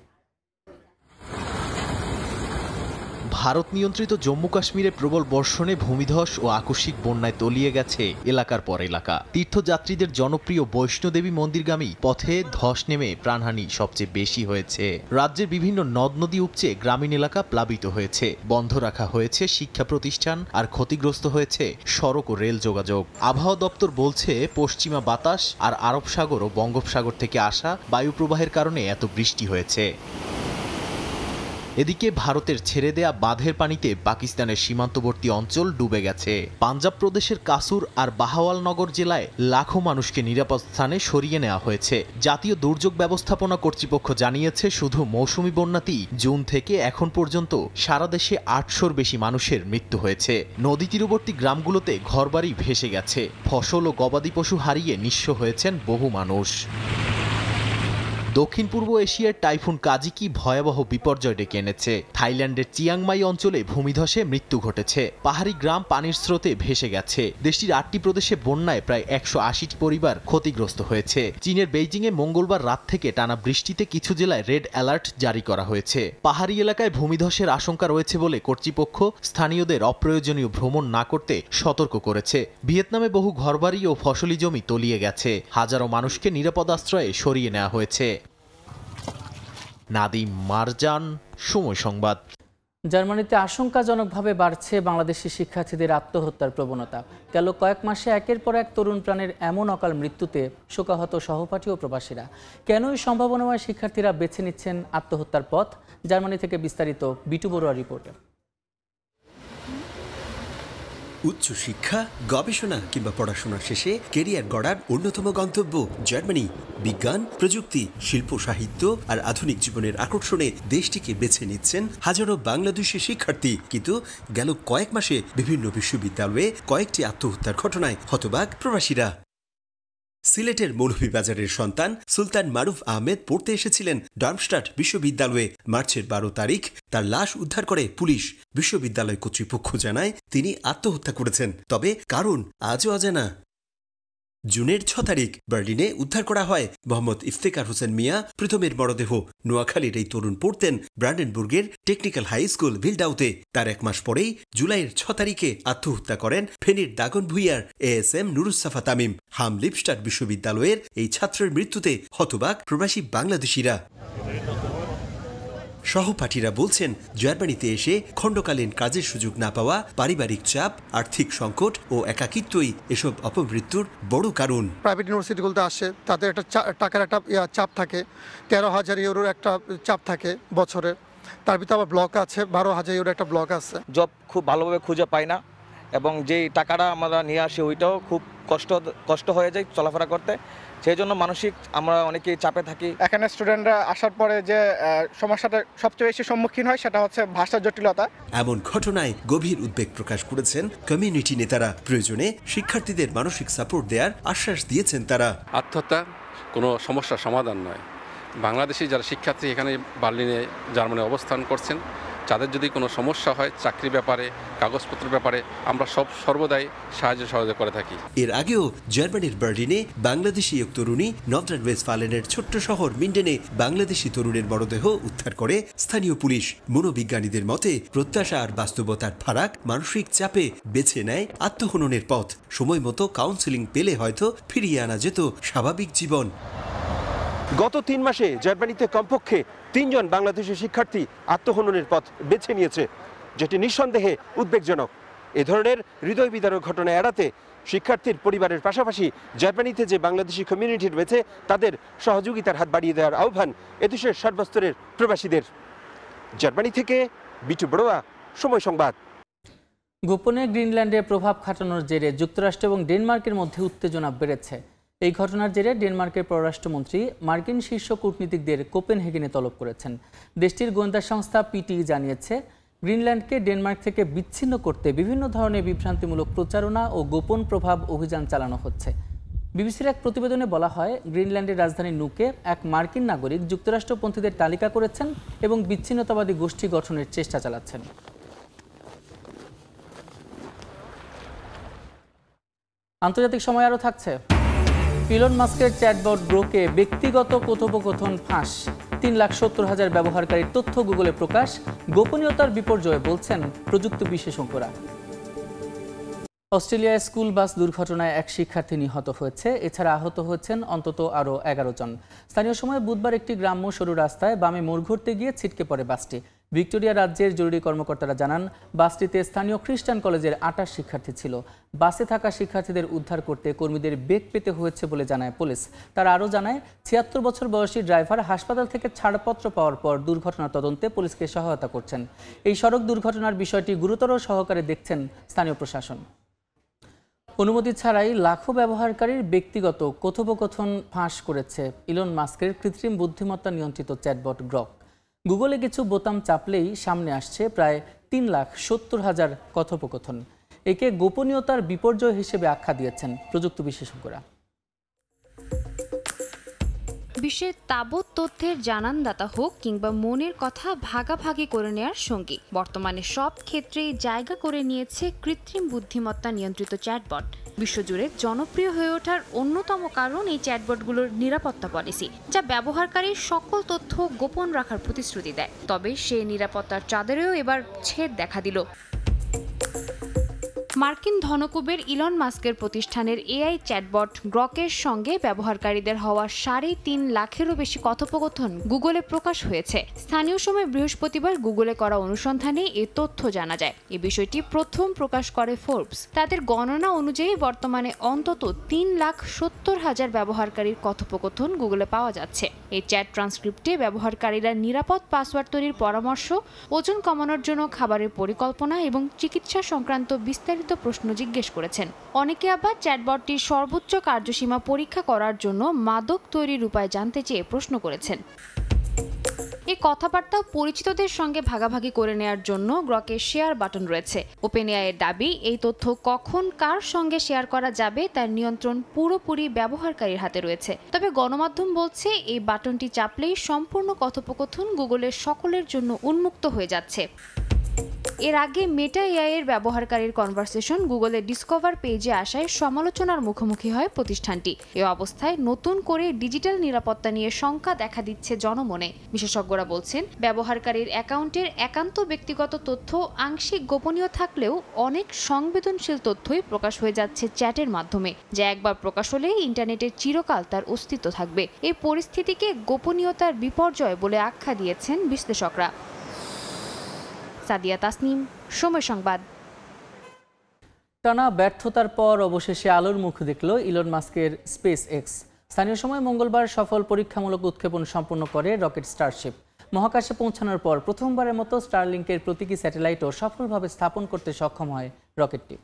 ভারত নিয়ন্ত্রিত জম্মু কাশ্মীরে প্রবল বর্ষণে ভূমিধস ও আকস্মিক বন্যায় তলিয়ে গেছে এলাকার পর এলাকা। তীর্থযাত্রীদের জনপ্রিয় বৈষ্ণোদেবী মন্দিরগামী পথে ধস নেমে প্রাণহানি সবচেয়ে বেশি হয়েছে। রাজ্যের বিভিন্ন নদ নদী উপচে গ্রামীণ এলাকা প্লাবিত হয়েছে। বন্ধ রাখা হয়েছে শিক্ষা প্রতিষ্ঠান আর ক্ষতিগ্রস্ত হয়েছে সড়ক ও রেল যোগাযোগ। আবহাওয়া দপ্তর বলছে, পশ্চিমা বাতাস আর আরব সাগর ও বঙ্গোপসাগর থেকে আসা বায়ুপ্রবাহের কারণে এত বৃষ্টি হয়েছে। এদিকে ভারতের ছেড়ে দেয়া বাঁধের পানিতে পাকিস্তানের সীমান্তবর্তী অঞ্চল ডুবে গেছে। পাঞ্জাব প্রদেশের কাসুর আর বাহাওয়ালনগর জেলায় লাখো মানুষকে নিরাপদ স্থানে সরিয়ে নেওয়া হয়েছে। জাতীয় দুর্যোগ ব্যবস্থাপনা কর্তৃপক্ষ জানিয়েছে, শুধু মৌসুমি বন্যাতেই জুন থেকে এখন পর্যন্ত সারা দেশে 800-র বেশি মানুষের মৃত্যু হয়েছে। নদী তীরবর্তী গ্রামগুলোতে ঘরবাড়ি ভেসে গেছে। ফসল ও গবাদি পশু হারিয়ে নিঃস্ব হয়েছেন বহু মানুষ। দক্ষিণ পূর্ব এশিয়ার টাইফুন কাজিকি ভয়াবহ বিপর্যয় ডেকে এনেছে। থাইল্যান্ডের চিয়াংমাই অঞ্চলে ভূমিধসে মৃত্যু ঘটেছে। পাহাড়ি গ্রাম পানির স্রোতে ভেসে গেছে। দেশটির 8টি প্রদেশে বন্যায় প্রায় 180টি পরিবার ক্ষতিগ্রস্ত হয়েছে। চীনের বেইজিংয়ে মঙ্গলবার রাত থেকে টানা বৃষ্টিতে কিছু জেলায় রেড অ্যালার্ট জারি করা হয়েছে। পাহাড়ি এলাকায় ভূমিধসের আশঙ্কা রয়েছে বলে কর্তৃপক্ষ স্থানীয়দের অপ্রয়োজনীয় ভ্রমণ না করতে সতর্ক করেছে। ভিয়েতনামে বহু ঘরবাড়ি ও ফসলি জমি তলিয়ে গেছে। হাজারো মানুষকে নিরাপদ আশ্রয়ে সরিয়ে নেওয়া হয়েছে। নাদিম মারজান, সময় সংবাদ। জার্মানিতে আশঙ্কাজনকভাবে বাড়ছে বাংলাদেশি শিক্ষার্থীদের আত্মহত্যার প্রবণতা। গেল কয়েক মাসে একের পর এক তরুণ প্রাণের এমন অকাল মৃত্যুতে শোকাহত সহপাঠী ও প্রবাসীরা। কেনই সম্ভাবনাময় শিক্ষার্থীরা বেছে নিচ্ছেন আত্মহত্যার পথ? জার্মানি থেকে বিস্তারিত বিটু বড়ুয়া রিপোর্টে। উচ্চশিক্ষা, গবেষণা কিংবা পড়াশোনা শেষে কেরিয়ার গড়ার অন্যতম গন্তব্য জার্মানি। বিজ্ঞান, প্রযুক্তি, শিল্প, সাহিত্য আর আধুনিক জীবনের আকর্ষণে দেশটিকে বেছে নিচ্ছেন হাজারো বাংলাদেশি শিক্ষার্থী। কিন্তু গেল কয়েক মাসে বিভিন্ন বিশ্ববিদ্যালয়ে কয়েকটি আত্মহত্যার ঘটনায় হতবাক প্রবাসীরা। সিলেটের মৌলভীবাজারের সন্তান সুলতান মারুফ আহমেদ পড়তে এসেছিলেন ডার্মস্টাড বিশ্ববিদ্যালয়ে। মার্চের 12 তারিখ তার লাশ উদ্ধার করে পুলিশ। বিশ্ববিদ্যালয় কর্তৃপক্ষ জানায় তিনি আত্মহত্যা করেছেন, তবে কারণ আজও অজানা। জুনের 6 তারিখ বার্লিনে উদ্ধার করা হয় মোহাম্মদ ইফতেখার হোসেন মিয়া প্রথমের মরদেহ। নোয়াখালীর এই তরুণ পড়তেন ব্রান্ডেনবুর্গের টেকনিক্যাল হাই স্কুল ভিলডাউতে। তার এক মাস পরেই জুলাইয়ের 6 তারিখে আত্মহত্যা করেন ফেনীর দাগনভূঞার ASM নুরুজ্জাফা তামিম। হাম লিপস্টাড বিশ্ববিদ্যালয়ের এই ছাত্রের মৃত্যুতে হতবাক প্রবাসী বাংলাদেশিরা। সহপাঠীরা বলছেন, জার্মানিতে এসে খণ্ডকালীন কাজের সুযোগ না পাওয়া, পারিবারিক চাপ, আর্থিক সংকট ও একাকিত্বই এসব অপমৃত্যুর বড় কারণ। প্রাইভেট ইউনিভার্সিটিগুলোতে আসে, তাদের একটা টাকার একটা চাপ থাকে, 13,000 ইউরোর একটা চাপ থাকে বছরে। তার ভিতরে আবার ব্লক আছে, 12,000 ইউরোর একটা ব্লক আছে। জব খুব ভালোভাবে খুঁজে পাই না, এবং যেই টাকাটা আমরা নিয়ে আসি ওইটাও খুব কষ্ট হয়ে যায় চলাফেরা করতে। সেই জন্য মানসিক আমরা অনেকেই চাপে থাকি। এখানে স্টুডেন্টরা আসার পরে যে সমস্যাটা সবচেয়ে বেশি সম্মুখীন হয় সেটা হচ্ছে ভাষার জটিলতা। এমন ঘটনায় গভীর উদ্বেগ প্রকাশ করেছেন কমিউনিটি নেতারা। প্রয়োজনে শিক্ষার্থীদের মানসিক সাপোর্ট দেওয়ার আশ্বাস দিয়েছেন তারা। আত্মহত্যা কোনো সমস্যার সমাধান নয়। বাংলাদেশি যারা শিক্ষার্থী এখানে বার্লিনে জার্মানি অবস্থান করছেন, তাদের যদি কোনো সমস্যা হয় চাকরি ব্যাপারে, কাগজপত্রের ব্যাপারে, আমরা সর্বদাই সাহায্য সহযোগিতা করে থাকি। এর আগেও জার্মানির বার্লিনে বাংলাদেশি এক তরুণী নর্দার্ন ওয়েস্টফালেনের ছোট্ট শহর মিন্ডেনে বাংলাদেশি তরুণের মরদেহ উদ্ধার করে স্থানীয় পুলিশ। মনোবিজ্ঞানীদের মতে প্রত্যাশা আর বাস্তবতার ফারাক মানসিক চাপে বেছে নেয় আত্মহননের পথ। সময় মতো কাউন্সেলিং পেলে হয়তো ফিরিয়ে আনা যেত স্বাভাবিক জীবন। গত 3 মাসে জার্মানিতে কমপক্ষে 3 জন বাংলাদেশি শিক্ষার্থী আত্মহননের পথ বেছে নিয়েছে, যেটি নিঃসন্দেহে উদ্বেগজনক। এ ধরনের হৃদয় বিদারক ঘটনা এড়াতে শিক্ষার্থীর পরিবারের পাশাপাশি জার্মানিতে যে বাংলাদেশি কমিউনিটি রয়েছে তাদের সহযোগিতার হাত বাড়িয়ে দেওয়ার আহ্বান এদেশের সর্বস্তরের প্রবাসীদের। জার্মানি থেকে বিটু বড়ুয়া, সময় সংবাদ। গোপনে গ্রিনল্যান্ডে প্রভাব খাটানোর জেরে যুক্তরাষ্ট্র এবং ডেনমার্কের মধ্যে উত্তেজনা বেড়েছে। এই ঘটনার জেরে ডেনমার্কের পররাষ্ট্রমন্ত্রী মার্কিন শীর্ষ কূটনীতিকদের কোপেনহেগেনে তলব করেছেন। দেশটির গোয়েন্দা সংস্থা পিটিই জানিয়েছে, গ্রিনল্যান্ডকে ডেনমার্ক থেকে বিচ্ছিন্ন করতে বিভিন্ন ধরনের বিভ্রান্তিমূলক প্রচারণা ও গোপন প্রভাব অভিযান চালানো হচ্ছে। বিবিসির এক প্রতিবেদনে বলা হয়, গ্রিনল্যান্ডের রাজধানী নুকে এক মার্কিন নাগরিক যুক্তরাষ্ট্রপন্থীদের তালিকা করেছেন এবং বিচ্ছিন্নতাবাদী গোষ্ঠী গঠনের চেষ্টা চালাচ্ছেন। আন্তর্জাতিক সময় আরও থাকছে। ইলন মাস্কের চ্যাটবট গ্রোকে ব্যক্তিগত কথোপকথন ফাঁস। 3,70,000 ব্যবহারকারীর তথ্য গুগলে প্রকাশ। গোপনীয়তার বিপর্যয় বলছেন প্রযুক্তি বিশেষজ্ঞরা। অস্ট্রেলিয়ায় স্কুল বাস দুর্ঘটনায় এক শিক্ষার্থী নিহত হয়েছে। এছাড়া আহত হয়েছেন অন্তত আরও 11 জন। স্থানীয় সময় বুধবার একটি গ্রাম্য সরু রাস্তায় বামে মোড় ঘুরতে গিয়ে ছিটকে পড়ে বাসটি। ভিক্টোরিয়া রাজ্যের জরুরি কর্মকর্তারা জানান, বাসটিতে স্থানীয় খ্রিস্টান কলেজের 28 শিক্ষার্থী ছিল। বাসে থাকা শিক্ষার্থীদের উদ্ধার করতে কর্মীদের বেগ পেতে হয়েছে বলে জানায় পুলিশ। তারা আরও জানায়, 76 বছর বয়সী ড্রাইভার হাসপাতাল থেকে ছাড়পত্র পাওয়ার পর দুর্ঘটনা তদন্তে পুলিশকে সহায়তা করছেন। এই সড়ক দুর্ঘটনার বিষয়টি গুরুতর সহকারে দেখছেন স্থানীয় প্রশাসন। অনুমতি ছাড়াই লাখো ব্যবহারকারীর ব্যক্তিগত কথোপকথন ফাঁস করেছে ইলন মাস্কের কৃত্রিম বুদ্ধিমত্তা নিয়ন্ত্রিত চ্যাটবট গ্রক। গুগলে কিছু বোতাম চাপলেই সামনে আসছে প্রায় 3,70,000 কথোপকথন। একে গোপনীয়তার বিপর্যয় হিসেবে আখ্যা দিয়েছেন প্রযুক্তি বিশেষজ্ঞরা। বিশ্বের তাবৎ তথ্যের জানানদাতা হোক কিংবা মনের কথা ভাগাভাগি করে নেয়ার সঙ্গী, বর্তমানে সব ক্ষেত্রেই জায়গা করে নিয়েছে কৃত্রিম বুদ্ধিমত্তা নিয়ন্ত্রিত চ্যাটবট। বিশ্বজুড়ে জনপ্রিয় হয়ে ওঠার অন্যতম কারণ এই চ্যাটবটগুলোর নিরাপত্তা পলিসি, যা ব্যবহারকারীর সকল তথ্য গোপন রাখার প্রতিশ্রুতি দেয়। তবে সেই নিরাপত্তার চাদরেও এবার ছেদ দেখা দিল। মার্কিন ধনকুবের ইলন মাস্কের প্রতিষ্ঠানের এআই চ্যাটবট গ্রকের সঙ্গে ব্যবহারকারীদের হওয়া 3.5 লাখেরও বেশি কথোপকথন গুগলে প্রকাশ হয়েছে। স্থানীয় সময় বৃহস্পতিবার গুগলে করা অনুসন্ধানে এ তথ্য জানা যায়। এই বিষয়টি প্রথম প্রকাশ করে ফোর্বস। তাদের গণনা অনুযায়ী বর্তমানে অন্তত 3,70,000 ব্যবহারকারীর কথোপকথন গুগলে পাওয়া যাচ্ছে। এই চ্যাট ট্রান্সক্রিপ্টে ব্যবহারকারীরা নিরাপদ পাসওয়ার্ড তৈরির পরামর্শ, ওজন কমানোর জন্য খাবারের পরিকল্পনা এবং চিকিৎসা সংক্রান্ত বিস্তারিত প্রশ্ন জিজ্ঞেস করেছেন। অনেকে আবার চ্যাটবটটির সর্বোচ্চ কার্যসীমা পরীক্ষা করার জন্য মাদক তৈরির উপায় জানতে চেয়ে প্রশ্ন করেছেন। এই কথাবার্তা পরিচিতদের সঙ্গে ভাগাভাগি করে নেয়ার জন্য গ্রকের শেয়ার বাটন রয়েছে। ওপেনএআই এর দাবি, এই তথ্য কখন কার সঙ্গে শেয়ার করা যাবে তার নিয়ন্ত্রণ পুরোপুরি ব্যবহারকারীর হাতে রয়েছে। তবে গণমাধ্যম বলছে এই বাটনটি চাপলেই সম্পূর্ণ কথোপকথন গুগলের সকলের জন্য উন্মুক্ত হয়ে যাচ্ছে। এর আগে মেটা এআই এর ব্যবহারকারীর কনভারসেশন গুগলের ডিসকভার পেজে আসায় সমালোচনার মুখোমুখি হয় প্রতিষ্ঠানটি। এ অবস্থায় নতুন করে ডিজিটাল নিরাপত্তা নিয়ে শঙ্কা দেখা দিচ্ছে জনমনে। বিশেষজ্ঞরা বলছেন, ব্যবহারকারীর অ্যাকাউন্টের একান্ত ব্যক্তিগত তথ্য আংশিক গোপনীয় থাকলেও অনেক সংবেদনশীল তথ্যই প্রকাশ হয়ে যাচ্ছে চ্যাটের মাধ্যমে, যা একবার প্রকাশ হলে ইন্টারনেটের চিরকাল তার অস্তিত্ব থাকবে। এই পরিস্থিতিকে গোপনীয়তার বিপর্যয় বলে আখ্যা দিয়েছেন বিশ্লেষকরা। সাদিয়া তাসনিম, সময় সংবাদ। টানা ব্যর্থতার পর অবশেষে আলোর মুখ দেখল ইলন মাস্কের স্পেস এক্স। স্থানীয় সময় মঙ্গলবার সফল পরীক্ষামূলক উৎক্ষেপণ সম্পন্ন করে রকেট স্টারশিপ। মহাকাশে পৌঁছানোর পর প্রথমবারের মতো স্টারলিংকের প্রতীকী স্যাটেলাইটও সফলভাবে স্থাপন করতে সক্ষম হয় রকেটটি।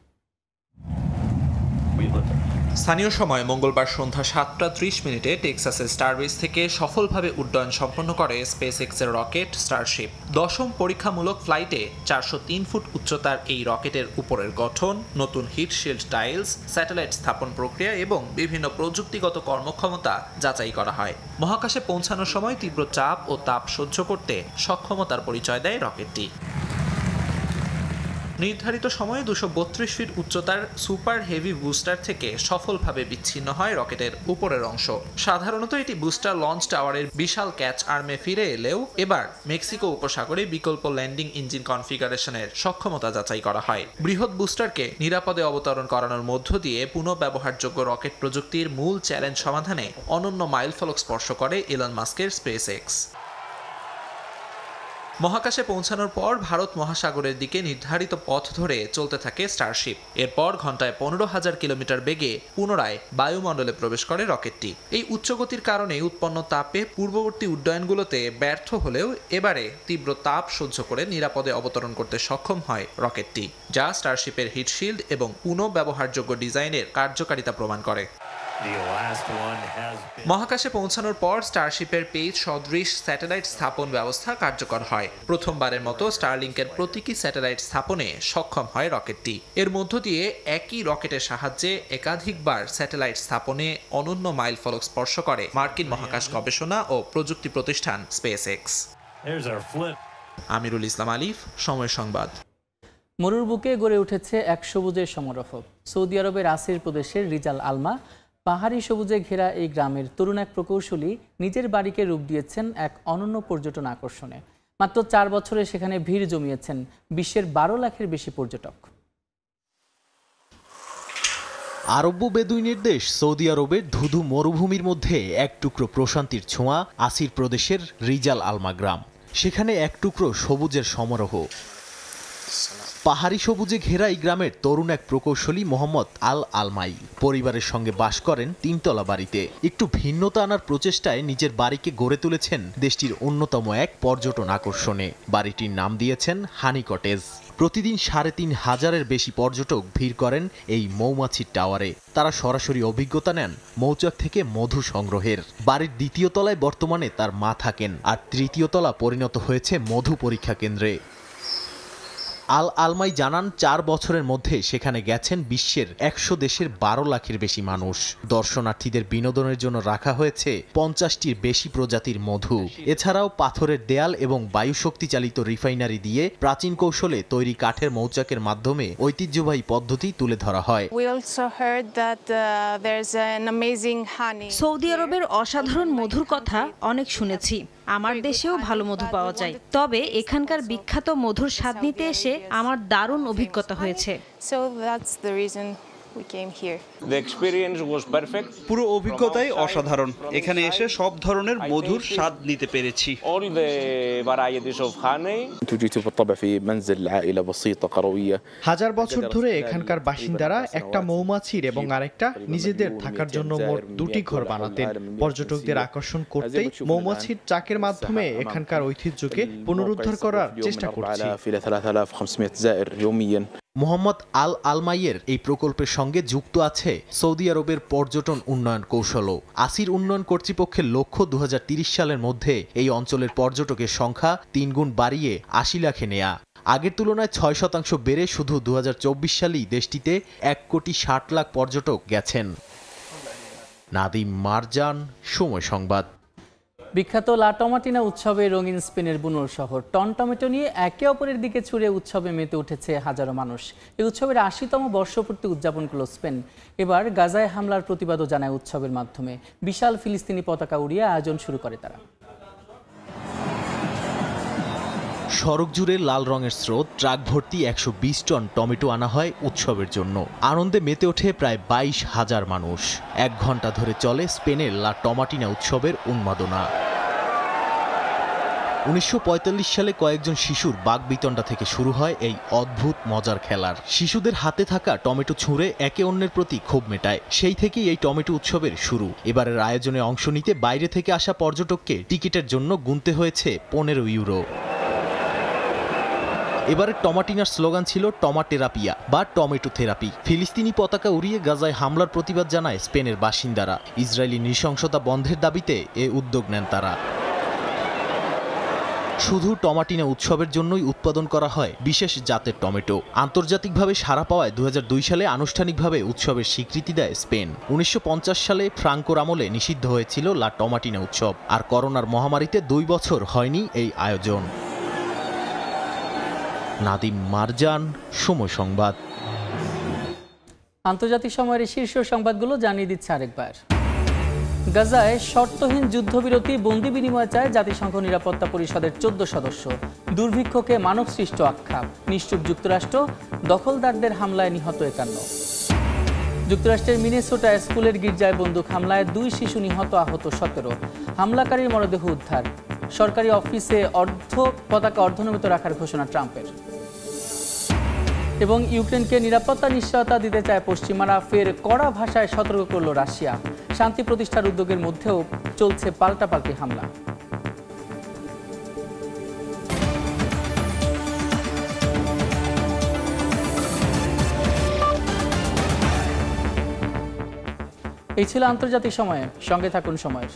স্থানীয় সময় মঙ্গলবার সন্ধ্যা 7:30 টেক্সাসের স্টারবেস থেকে সফলভাবে উড্ডয়ন সম্পন্ন করে স্পেস এক্সের রকেট স্টারশিপ। দশম পরীক্ষামূলক ফ্লাইটে 403 ফুট উচ্চতার এই রকেটের উপরের গঠন, নতুন হিট শিল্ড টাইলস, স্যাটেলাইট স্থাপন প্রক্রিয়া এবং বিভিন্ন প্রযুক্তিগত কর্মক্ষমতা যাচাই করা হয়। মহাকাশে পৌঁছানোর সময় তীব্র চাপ ও তাপ সহ্য করতে সক্ষমতার পরিচয় দেয় রকেটটি। নির্ধারিত সময়ে 232 ফিট উচ্চতার সুপার হেভি বুস্টার থেকে সফলভাবে বিচ্ছিন্ন হয় রকেটের উপরের অংশ। সাধারণত এটি বুস্টার লঞ্চ টাওয়ারের বিশাল ক্যাচ আর্মে ফিরে এলেও এবার মেক্সিকো উপসাগরে বিকল্প ল্যান্ডিং ইঞ্জিন কনফিগারেশনের সক্ষমতা যাচাই করা হয়। বৃহৎ বুস্টারকে নিরাপদে অবতরণ করানোর মধ্য দিয়ে পুনঃব্যবহারযোগ্য রকেট প্রযুক্তির মূল চ্যালেঞ্জ সমাধানে অনন্য মাইলফলক স্পর্শ করে ইলন মাস্কের স্পেস এক্স। মহাকাশে পৌঁছানোর পর ভারত মহাসাগরের দিকে নির্ধারিত পথ ধরে চলতে থাকে স্টারশিপ। এরপর ঘন্টায় 15,000 কিলোমিটার বেগে পুনরায় বায়ুমণ্ডলে প্রবেশ করে রকেটটি। এই উচ্চগতির কারণে উৎপন্ন তাপে পূর্ববর্তী উড্ডয়নগুলোতে ব্যর্থ হলেও এবারে তীব্র তাপ সহ্য করে নিরাপদে অবতরণ করতে সক্ষম হয় রকেটটি, যা স্টারশিপের হিটশিল্ড এবং পুনঃব্যবহারযোগ্য ডিজাইনের কার্যকারিতা প্রমাণ করে। মহাকাশে পৌঁছানোর পর স্টারশিপের পেজ সদৃশ স্যাটেলাইট স্থাপন ব্যবস্থা কার্যকর হয়। প্রথমবারের মতো স্টারলিংকের প্রতীকী স্যাটেলাইট স্থাপনে সক্ষম হয় রকেটটি। এর মধ্য দিয়ে একই রকেটের সাহায্যে একাধিকবার স্যাটেলাইট স্থাপনে অনন্য মাইলফলক স্পর্শ করে মার্কিন মহাকাশ গবেষণা ও প্রযুক্তি প্রতিষ্ঠান স্পেস এক্স। আমিরুল ইসলাম আলিফ, সময় সংবাদ। মরুর বুকে গড়ে উঠেছে এক সবুজের সমারোহ। সৌদি আরবের আসির প্রদেশের রিজাল আলমা পাহাড়ি সবুজে ঘেরা এই গ্রামের তরুণ এক প্রকৌশলী নিজের বাড়িকে রূপ দিয়েছেন এক অনন্য পর্যটন আকর্ষণে। মাত্র 4 বছরে সেখানে ভিড় জমিয়েছেন বিশ্বের 12 লাখের বেশি পর্যটক। আরব্য বেদুইনের দেশ সৌদি আরবের ধুধু মরুভূমির মধ্যে এক টুকরো প্রশান্তির ছোঁয়া আসির প্রদেশের রিজাল আলমা গ্রাম। সেখানে এক টুকরো সবুজের সমারোহ। পাহাড়ি সবুজে ঘেরা এই গ্রামের তরুণ এক প্রকৌশলী মোহাম্মদ আল আলমাই পরিবারের সঙ্গে বাস করেন 3 তলা বাড়িতে। একটু ভিন্নতা আনার প্রচেষ্টায় নিজের বাড়িকে গড়ে তুলেছেন দেশটির অন্যতম এক পর্যটন আকর্ষণে। বাড়িটির নাম দিয়েছেন হানি কটেজ। প্রতিদিন 3,500-এর বেশি পর্যটক ভিড় করেন এই মৌমাছির টাওয়ারে। তারা সরাসরি অভিজ্ঞতা নেন মৌচাক থেকে মধু সংগ্রহের। বাড়ির 2য় তলায় বর্তমানে তার মা থাকেন, আর 3য় তলা পরিণত হয়েছে মধু পরীক্ষা কেন্দ্রে। আল আলমাই জানান 4 বছরের মধ্যে সেখানে গেছেন বিশ্বের 100 দেশের 12 লাখের বেশি মানুষ। দর্শনার্থীদের বিনোদনের জন্য রাখা হয়েছে 50টির বেশি প্রজাতির মধু। এছাড়াও পাথরের দেয়াল এবং বায়ু শক্তি চালিত রিফাইনারি দিয়ে প্রাচীন কৌশলে তৈরি কাঠের মৌচাকের মাধ্যমে ঐতিহ্যবাহী পদ্ধতি তুলে ধরা হয়। সৌদি আরবের অসাধারণ মধুর কথা অনেক শুনেছি। আমার দেশেও ভালো মধু পাওয়া যায়, তবে এখানকার বিখ্যাত মধুর স্বাদ নিতে এসে আমার দারুণ অভিজ্ঞতা হয়েছে। পুরো অভিজ্ঞতাই অসাধারণ। এখানে এসে সব ধরনের মধুর স্বাদ নিতে পেরেছি। হাজার বছর ধরে এখানকার বাসিন্দারা একটা মৌমাছির এবং আরেকটা নিজেদের থাকার জন্য মোট দুটি ঘর বানাতেন। পর্যটকদের আকর্ষণ করতেই মৌমাছির চাকের মাধ্যমে এখানকার ঐতিহ্যকে পুনরুদ্ধার করার চেষ্টা করছি। মোহাম্মদ আল আলমাইয়ের এই প্রকল্পের সঙ্গে যুক্ত আছে সৌদি আরবের পর্যটন উন্নয়ন কৌশলও। আসির উন্নয়ন কর্তৃপক্ষের লক্ষ্য 2030 সালের মধ্যে এই অঞ্চলের পর্যটকের সংখ্যা 3 গুণ বাড়িয়ে 80 লাখে নেয়া। আগের তুলনায় 6% বেড়ে শুধু 2024 সালেই দেশটিতে 1,60,00,000 পর্যটক গেছেন। নাদিম মারজান, সময় সংবাদ। বিখ্যাত লা টমাটিনা উৎসবে রঙিন স্পেনের বুনোর শহর টমেটো নিয়ে একে অপরের দিকে ছুড়ে উৎসবে মেতে উঠেছে হাজারো মানুষ। এই উৎসবের 80তম বর্ষপূর্তি উদযাপন করল স্পেন। এবার গাজায় হামলার প্রতিবাদও জানায় উৎসবের মাধ্যমে। বিশাল ফিলিস্তিনি পতাকা উড়িয়ে আয়োজন শুরু করে তারা। সড়ক জুড়ে লাল রঙের স্রোত, ট্রাক ভর্তি 120 টন টমেটো আনা হয় উৎসবের জন্য। আনন্দে মেতে ওঠে প্রায় 22,000 মানুষ। 1 ঘন্টা ধরে চলে স্পেনের লা টমাটিনা উৎসবের উন্মাদনা। 1945 সালে কয়েকজন শিশুর বাকবিতণ্ডা থেকে শুরু হয় এই অদ্ভুত মজার খেলার। শিশুদের হাতে থাকা টমেটো ছুঁড়ে একে অন্যের প্রতি ক্ষোভ মেটায়। সেই থেকেই এই টমেটো উৎসবের শুরু। এবারের আয়োজনে অংশ নিতে বাইরে থেকে আসা পর্যটককে টিকিটের জন্য গুনতে হয়েছে 15 ইউরো। এবারে টমাটিনার স্লোগান ছিল টমাটেরাপিয়া বা টমেটো থেরাপি। ফিলিস্তিনি পতাকা উড়িয়ে গাজায় হামলার প্রতিবাদ জানায় স্পেনের বাসিন্দারা। ইসরায়েলি নৃশংসতা বন্ধের দাবিতে এ উদ্যোগ নেন তারা। শুধু টমাটিনা উৎসবের জন্যই উৎপাদন করা হয় বিশেষ জাতের টমেটো। আন্তর্জাতিকভাবে সাড়া পাওয়ায় 2002 সালে আনুষ্ঠানিকভাবে উৎসবের স্বীকৃতি দেয় স্পেন। 1950 সালে ফ্রাঙ্কোর আমলে নিষিদ্ধ হয়েছিল লা টমাটিনা উৎসব। আর করোনার মহামারীতে 2 বছর হয়নি এই আয়োজন। নাদিম মারজান, সময় সংবাদ। আন্তর্জাতিক সময়ের শীর্ষ সংবাদগুলো জানিয়ে দিচ্ছে আরেকবার। গাজায় শর্তহীন যুদ্ধবিরতি, বন্দি বিনিময় চায় জাতিসংঘ নিরাপত্তা পরিষদের 14 সদস্য। দুর্ভিক্ষকে মানবসৃষ্ট আখ্যা, নিশ্চুপ যুক্তরাষ্ট্র, দখলদারদের হামলায় নিহত 51। যুক্তরাষ্ট্রের মিনেসোটা স্কুলের গির্জায় বন্দুক হামলায় 2 শিশু নিহত, আহত 17। হামলাকারীর মরদেহ উদ্ধার। সরকারি অফিসে পতাকা অর্ধনমিত রাখার ঘোষণা ট্রাম্পের। এবং ইউক্রেনকে নিরাপত্তা নিশ্চয়তা দিতে চায় পশ্চিমারা, ফের কড়া ভাষায় সতর্ক করল রাশিয়া। শান্তি প্রতিষ্ঠার উদ্যোগের মধ্যেও চলছে পাল্টাপাল্টি হামলা। এই ছিল আন্তর্জাতিক সময়ে। সঙ্গে থাকুন সময়ের।